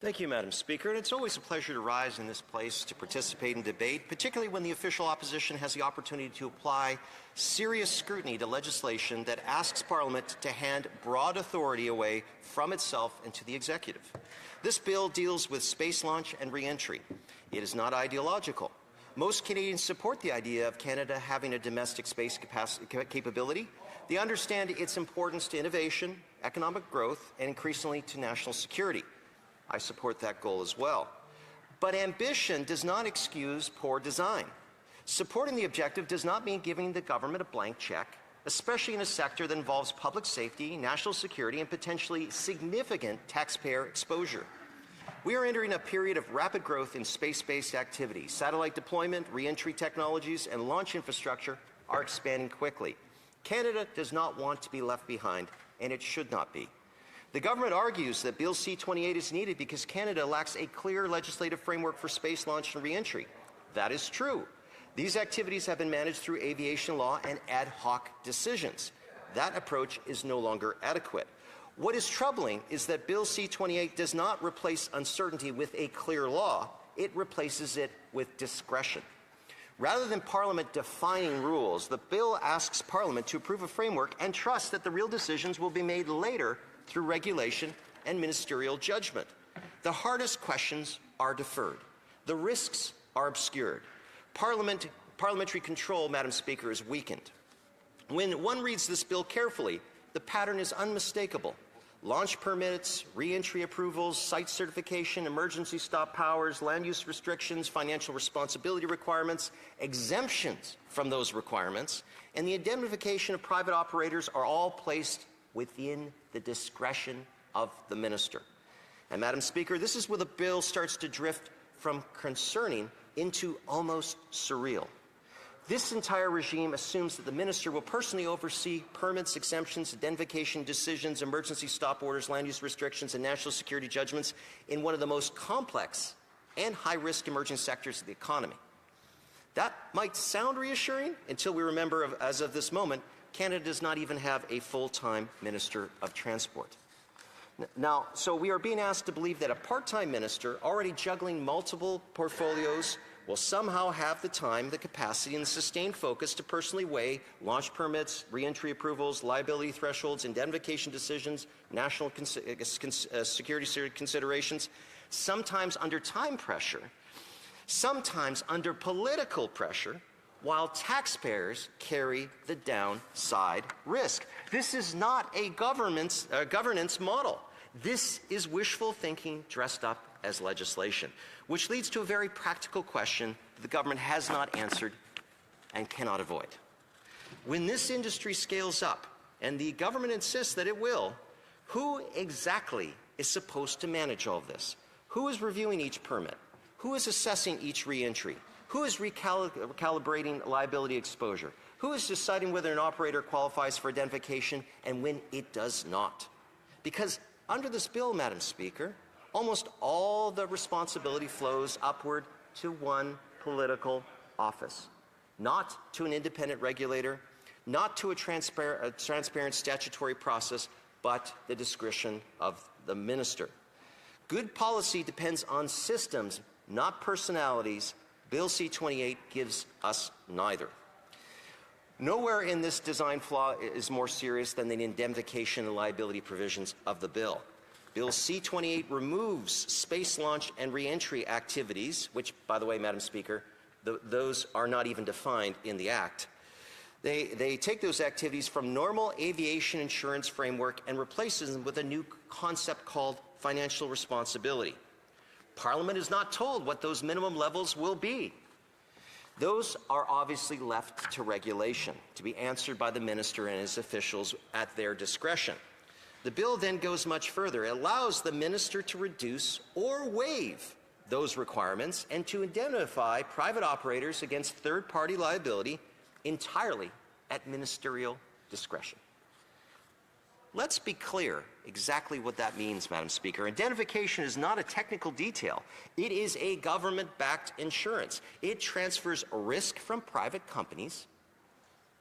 Thank you, Madam Speaker. And it's always a pleasure to rise in this place to participate in debate, particularly when the official opposition has the opportunity to apply serious scrutiny to legislation that asks Parliament to hand broad authority away from itself and to the executive. This bill deals with space launch and re-entry. It is not ideological. Most Canadians support the idea of Canada having a domestic space capability. They understand its importance to innovation, economic growth, and increasingly to national security. I support that goal as well. But ambition does not excuse poor design. Supporting the objective does not mean giving the government a blank check, especially in a sector that involves public safety, national security, and potentially significant taxpayer exposure. We are entering a period of rapid growth in space-based activities. Satellite deployment, re-entry technologies, and launch infrastructure are expanding quickly. Canada does not want to be left behind, and it should not be. The government argues that Bill C-28 is needed because Canada lacks a clear legislative framework for space launch and re-entry. That is true. These activities have been managed through aviation law and ad hoc decisions. That approach is no longer adequate. What is troubling is that Bill C-28 does not replace uncertainty with a clear law. It replaces it with discretion. Rather than Parliament defining rules, the bill asks Parliament to approve a framework and trust that the real decisions will be made later through regulation and ministerial judgment. The hardest questions are deferred. The risks are obscured. Parliamentary control, Madam Speaker, is weakened. When one reads this bill carefully, the pattern is unmistakable. Launch permits, re-entry approvals, site certification, emergency stop powers, land use restrictions, financial responsibility requirements, exemptions from those requirements, and the indemnification of private operators are all placed within the discretion of the minister. And, Madam Speaker, this is where the bill starts to drift from concerning into almost surreal. This entire regime assumes that the minister will personally oversee permits, exemptions, indemnification decisions, emergency stop orders, land use restrictions, and national security judgments in one of the most complex and high-risk emerging sectors of the economy. That might sound reassuring until we remember, as of this moment, Canada does not even have a full-time Minister of Transport. Now, so we are being asked to believe that a part-time minister already juggling multiple portfolios will somehow have the time, the capacity, and the sustained focus to personally weigh launch permits, re-entry approvals, liability thresholds, indemnification decisions, national security considerations, sometimes under time pressure, sometimes under political pressure, while taxpayers carry the downside risk. This is not a governance model. This is wishful thinking dressed up as legislation, which leads to a very practical question that the government has not answered and cannot avoid. When this industry scales up, and the government insists that it will, who exactly is supposed to manage all of this? Who is reviewing each permit? Who is assessing each re-entry? Who is recalibrating liability exposure? Who is deciding whether an operator qualifies for identification and when it does not? Because under this bill, Madam Speaker, almost all the responsibility flows upward to one political office, not to an independent regulator, not to a transparent statutory process, but the discretion of the minister. Good policy depends on systems, not personalities. Bill C-28 gives us neither. Nowhere in this design flaw is more serious than the indemnification and liability provisions of the bill. Bill C-28 removes space launch and re-entry activities, which, by the way, Madam Speaker, those are not even defined in the Act. They take those activities from normal aviation insurance framework and replaces them with a new concept called financial responsibility. Parliament is not told what those minimum levels will be. Those are obviously left to regulation, to be answered by the minister and his officials at their discretion. The bill then goes much further. It allows the minister to reduce or waive those requirements and to indemnify private operators against third-party liability entirely at ministerial discretion. Let's be clear exactly what that means, Madam Speaker. Indemnification is not a technical detail. It is a government-backed insurance. It transfers risk from private companies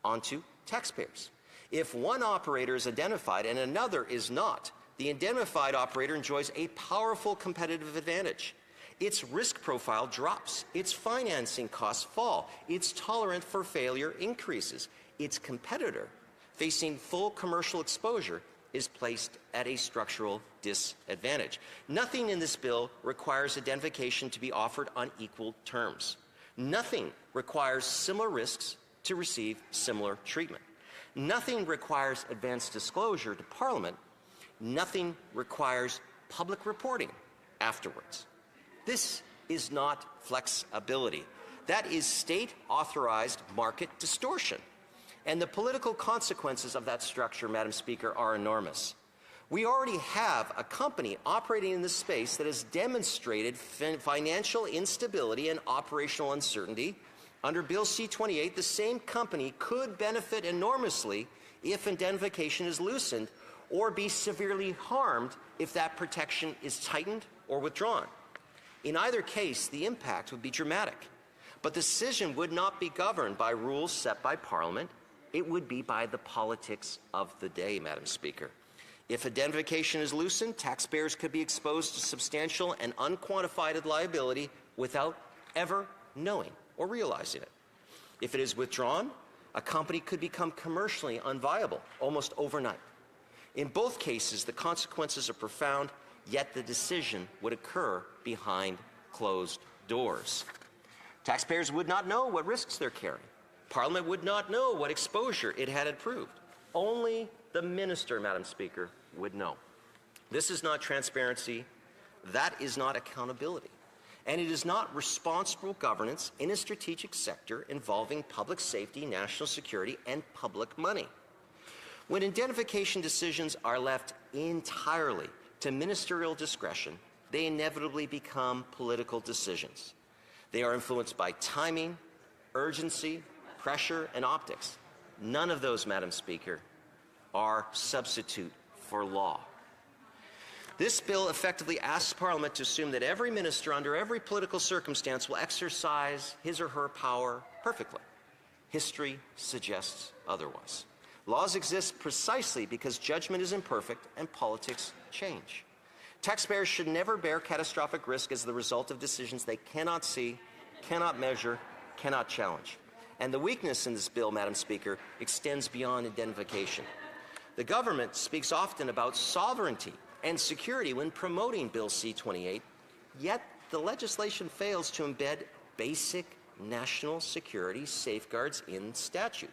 onto taxpayers. If one operator is identified and another is not, the indemnified operator enjoys a powerful competitive advantage. Its risk profile drops, its financing costs fall, its tolerance for failure increases. Its competitor, facing full commercial exposure, is placed at a structural disadvantage. Nothing in this bill requires indemnification to be offered on equal terms. Nothing requires similar risks to receive similar treatment. Nothing requires advanced disclosure to Parliament. Nothing requires public reporting afterwards. This is not flexibility. That is state-authorized market distortion. And the political consequences of that structure, Madam Speaker, are enormous. We already have a company operating in this space that has demonstrated financial instability and operational uncertainty. Under Bill C-28, the same company could benefit enormously if indemnification is loosened, or be severely harmed if that protection is tightened or withdrawn. In either case, the impact would be dramatic. But the decision would not be governed by rules set by Parliament. It would be by the politics of the day, Madam Speaker. If indemnification is loosened, taxpayers could be exposed to substantial and unquantified liability without ever knowing or realizing it. If it is withdrawn, a company could become commercially unviable almost overnight. In both cases, the consequences are profound, yet the decision would occur behind closed doors. Taxpayers would not know what risks they're carrying. Parliament would not know what exposure it had approved. Only the minister, Madam Speaker, would know. This is not transparency. That is not accountability. And it is not responsible governance in a strategic sector involving public safety, national security, and public money. When indemnification decisions are left entirely to ministerial discretion, they inevitably become political decisions. They are influenced by timing, urgency, pressure, and optics. None of those, Madam Speaker, are substitute for law. This bill effectively asks Parliament to assume that every minister under every political circumstance will exercise his or her power perfectly. History suggests otherwise. Laws exist precisely because judgment is imperfect and politics change. Taxpayers should never bear catastrophic risk as the result of decisions they cannot see, cannot measure, cannot challenge. And the weakness in this bill, Madam Speaker, extends beyond indemnification. The government speaks often about sovereignty and security when promoting Bill C-28, yet the legislation fails to embed basic national security safeguards in statute.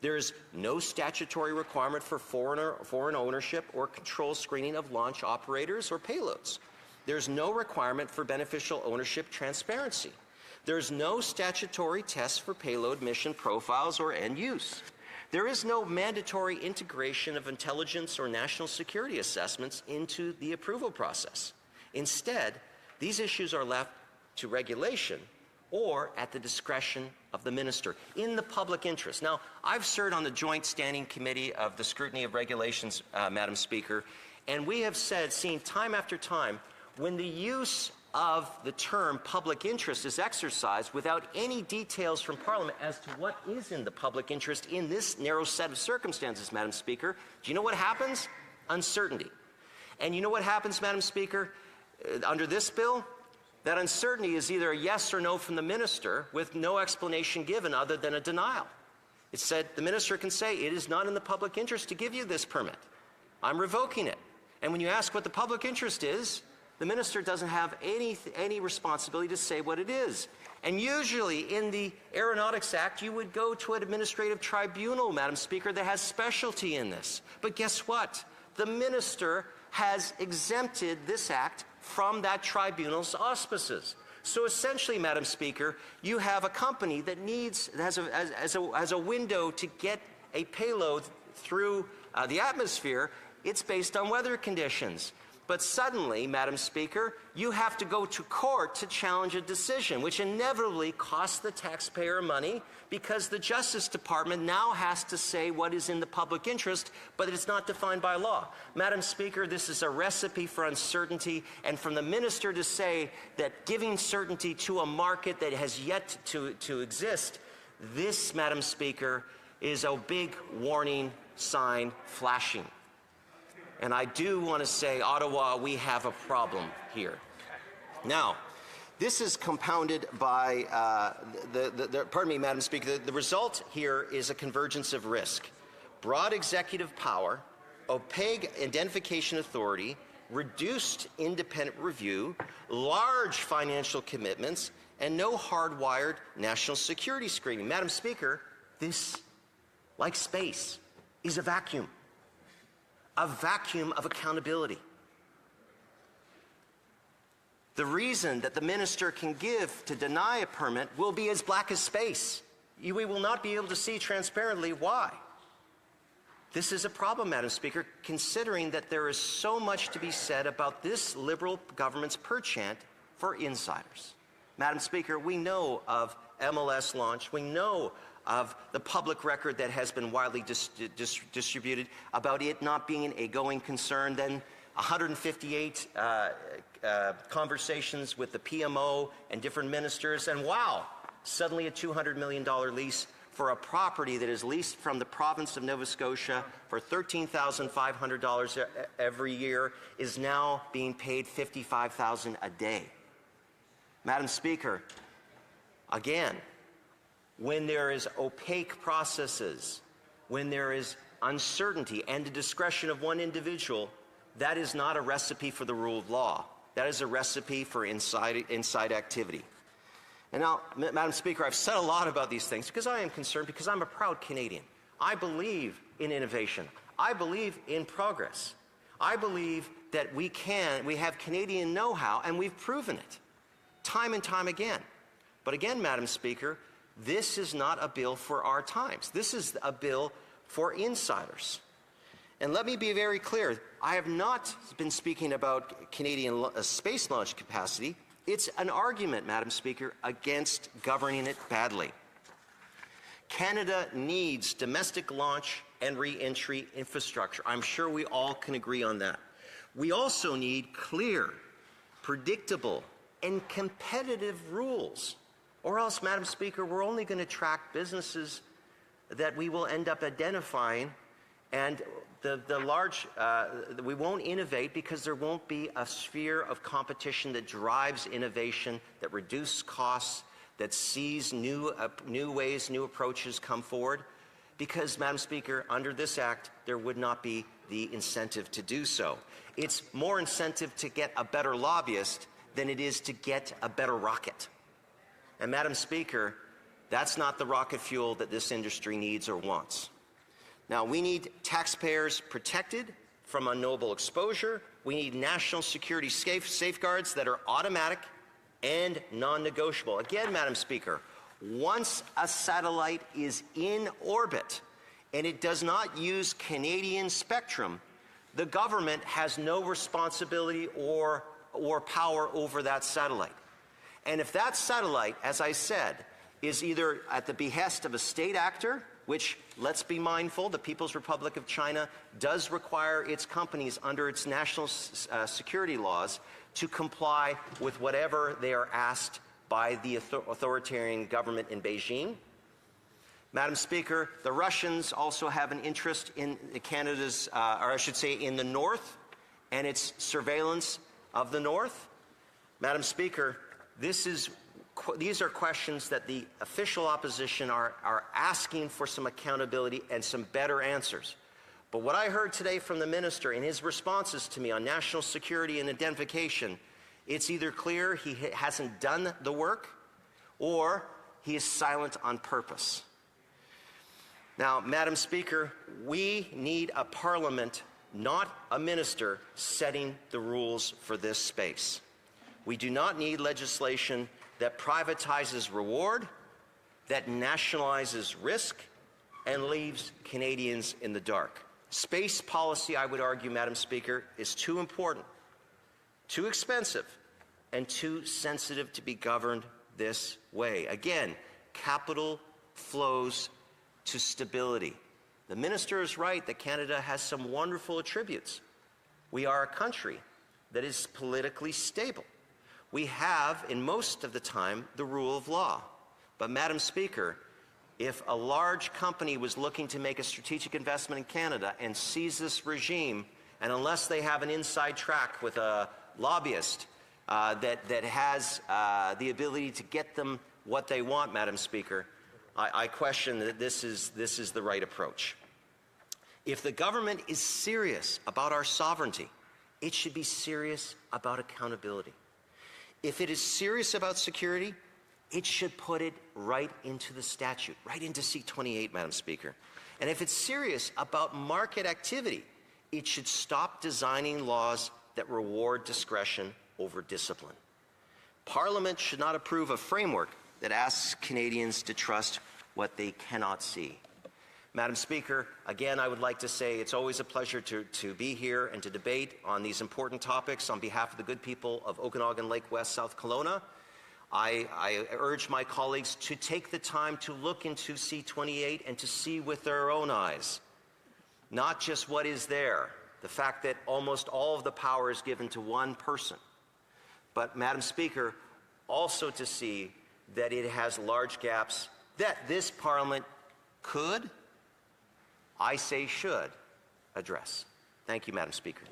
There is no statutory requirement for foreign ownership or control screening of launch operators or payloads. There's no requirement for beneficial ownership transparency. There's no statutory test for payload mission profiles or end use. There is no mandatory integration of intelligence or national security assessments into the approval process. Instead, these issues are left to regulation or at the discretion of the minister in the public interest. Now, I've served on the Joint Standing Committee of the Scrutiny of Regulations, Madam Speaker, and we have seen time after time, when the use of the term public interest is exercised without any details from Parliament as to what is in the public interest in this narrow set of circumstances, Madam Speaker, do you know what happens? Uncertainty. And you know what happens, Madam Speaker, under this bill? That uncertainty is either a yes or no from the minister with no explanation given other than a denial. It said the minister can say it is not in the public interest to give you this permit. I'm revoking it. And when you ask what the public interest is, the minister doesn't have any responsibility to say what it is. And usually in the Aeronautics Act, you would go to an administrative tribunal, Madam Speaker, that has specialty in this. But guess what? The minister has exempted this act from that tribunal's auspices. So essentially, Madam Speaker, you have a company that has a window to get a payload through the atmosphere. It's based on weather conditions. But suddenly, Madam Speaker, you have to go to court to challenge a decision, which inevitably costs the taxpayer money because the Justice Department now has to say what is in the public interest, but it's not defined by law. Madam Speaker, this is a recipe for uncertainty, and from the minister to say that giving certainty to a market that has yet to exist, this, Madam Speaker, is a big warning sign flashing. And I do want to say, Ottawa, we have a problem here. Now, this is compounded by, pardon me, Madam Speaker, the result here is a convergence of risk. Broad executive power, opaque identification authority, reduced independent review, large financial commitments, and no hardwired national security screening. Madam Speaker, this, like space, is a vacuum of accountability. The reason that the minister can give to deny a permit will be as black as space. We will not be able to see transparently why. This is a problem, Madam Speaker, considering that there is so much to be said about this Liberal government's penchant for insiders. Madam Speaker, we know of MLS launch. We know of the public record that has been widely distributed about it not being a going concern. Then 158 conversations with the PMO and different ministers, and wow, suddenly a $200 million lease for a property that is leased from the province of Nova Scotia for $13,500 every year is now being paid $55,000 a day. Madam Speaker, again, when there is opaque processes, when there is uncertainty and the discretion of one individual, that is not a recipe for the rule of law. That is a recipe for inside activity. And now, Madam Speaker, I've said a lot about these things because I am concerned, because I'm a proud Canadian. I believe in innovation. I believe in progress. I believe that we have Canadian know-how, and we've proven it time and time again. But again, Madam Speaker, this is not a bill for our times. This is a bill for insiders. And let me be very clear, I have not been speaking about Canadian space launch capacity. It's an argument, Madam Speaker, against governing it badly. Canada needs domestic launch and re-entry infrastructure. I'm sure we all can agree on that. We also need clear, predictable, and competitive rules. Or else, Madam Speaker, we're only going to track businesses that we will end up identifying, and we won't innovate because there won't be a sphere of competition that drives innovation, that reduces costs, that sees new ways, new approaches come forward. Because, Madam Speaker, under this Act, there would not be the incentive to do so. It's more incentive to get a better lobbyist than it is to get a better rocket. And, Madam Speaker, that's not the rocket fuel that this industry needs or wants. Now, we need taxpayers protected from unknowable exposure. We need national security safeguards that are automatic and non-negotiable. Again, Madam Speaker, once a satellite is in orbit and it does not use Canadian spectrum, the government has no responsibility or power over that satellite. And if that satellite, as I said, is either at the behest of a state actor, which, let's be mindful, the People's Republic of China does require its companies under its national security laws to comply with whatever they are asked by the authoritarian government in Beijing. Madam Speaker, the Russians also have an interest in Canada's, or I should say in the North, and its surveillance of the North. Madam Speaker, these are questions that the official opposition are asking for some accountability and some better answers. But what I heard today from the minister in his responses to me on national security and identification, it's either clear he hasn't done the work or he is silent on purpose. Now, Madam Speaker, we need a parliament, not a minister, setting the rules for this space. We do not need legislation that privatizes reward, that nationalizes risk, and leaves Canadians in the dark. Space policy, I would argue, Madam Speaker, is too important, too expensive, and too sensitive to be governed this way. Again, capital flows to stability. The minister is right that Canada has some wonderful attributes. We are a country that is politically stable. We have, in most of the time, the rule of law. But, Madam Speaker, if a large company was looking to make a strategic investment in Canada and sees this regime And unless they have an inside track with a lobbyist that has the ability to get them what they want, Madam Speaker, I question that this is the right approach. If the government is serious about our sovereignty, it should be serious about accountability. If it is serious about security, it should put it right into the statute, right into C-28, Madam Speaker. And if it's serious about market activity, it should stop designing laws that reward discretion over discipline. Parliament should not approve a framework that asks Canadians to trust what they cannot see. Madam Speaker, again, I would like to say it's always a pleasure to be here and to debate on these important topics on behalf of the good people of Okanagan Lake West, South Kelowna. I urge my colleagues to take the time to look into C-28 and to see with their own eyes, not just what is there, the fact that almost all of the power is given to one person, but, Madam Speaker, also to see that it has large gaps that this Parliament could, I say should, address. Thank you, Madam Speaker.